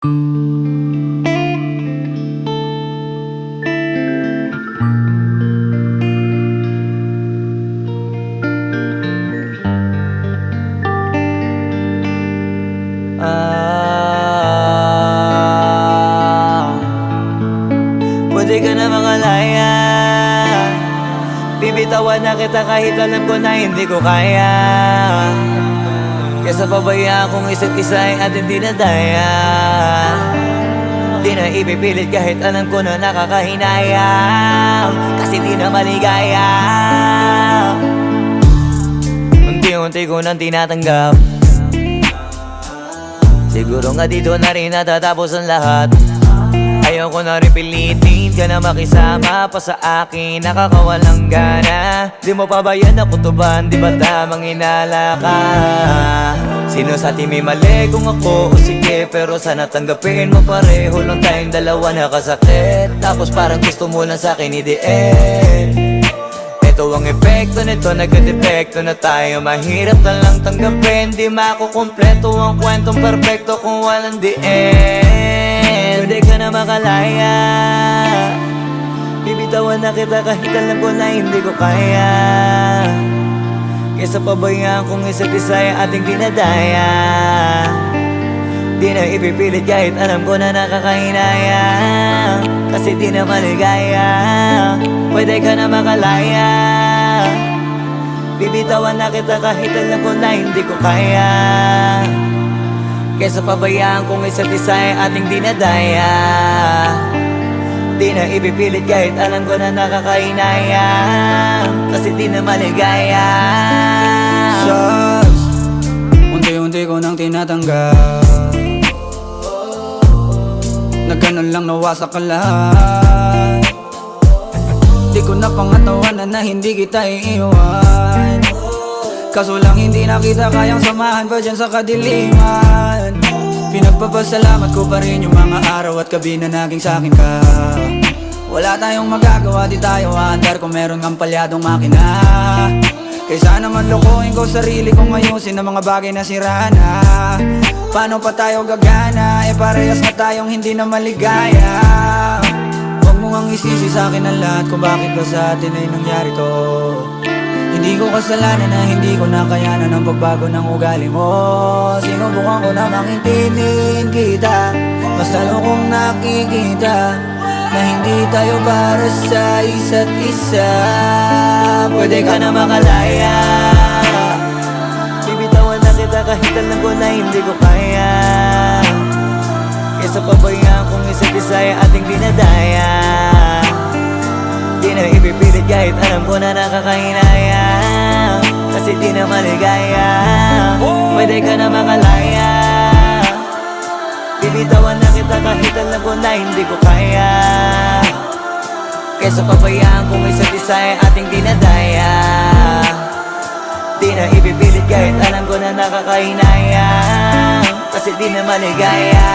Pwede ka na makalaya. Bibitawan na kita kahit alam ko na hindi ko kaya. Kesa pabayaan kung isa't isa ay ating dinadaya. Di na ipipilit kahit alam ko na nakakahinayang, kasi di na maligaya. Unti-unti ko nang tinatanggap. Siguro nga dito na rin natatapos ang lahat. Ayoko na rin pilitin ka na makisama pa sa akin, nakakawalang gana. Di mo pa ba yan nakutuban, di ba tamang inala ka? Sino sa atin may mali, kung ako o sige? Pero sana tanggapin mo pareho lang tayong dalawa nakasakit. Tapos parang gusto mo lang sa akin i-end. Ito ang epekto nito, nagka-depekto na tayo. Mahirap na lang tanggapin, di makukumpleto ang kwentong perfecto kung walang the end. Pwede ka na makalaya. Bibitawan na kita kahit alam ko na hindi ko kaya. Kesa pabayaan kung isa't isa ay ating dinadaya. Di na ipipilit kahit alam ko na nakakahinaya, kasi di na maligaya. Pwede ka na makalaya. Bibitawan na kita kahit alam ko na hindi ko kaya. Kesa pabayaan kung isa't isa ay ating dinadaya. Di na ipipilit kahit alam ko na nakakahinaya, kasi di na maligaya. Shots, unti-unti ko nang tinatanggap. Na ganun lang nawasak ka lahat. Di ko na pangatawanan na hindi kita iiwan. Kaso lang hindi na kita kayang samahan pa dyan sa kadiliman. Pinagpapasalamat ko pa rin yung mga araw at gabi na naging sa'kin ka. Wala tayong magagawa, di tayo aandar kung meron ng palyadong makina. Kaysa naman lokohin ko sarili kong ayusin ang mga bagay na sira na. Paano pa tayo gagana, parehas na tayong hindi na maligaya. Huwag mo ngang isisi sa'kin ang lahat kung bakit ba sa atin ay nangyari to. Hindi ko kasalanan na hindi ko nakayanan ang pagbago ng ugali mo. Sinubukan ko na maintindihin kita, mas lalo kong nakikita na hindi tayo para sa isa't isa. Pwede ka na makalaya. Bibitawan na kita kahit alam ko na hindi ko kaya. Kesa pabayaan kung isa't isa ay ating dinadaya. Di na ipipilit kahit alam ko na nakakahinaya, kasi di na maligaya. Pwede ka na makalaya. Bibitawan na kita kahit alam ko na hindi ko kaya. Kesa pabayaan kung isa't isa ay ating dinadaya. Di na ipipilit kahit alam ko na nakakahinaya, kasi di na maligaya.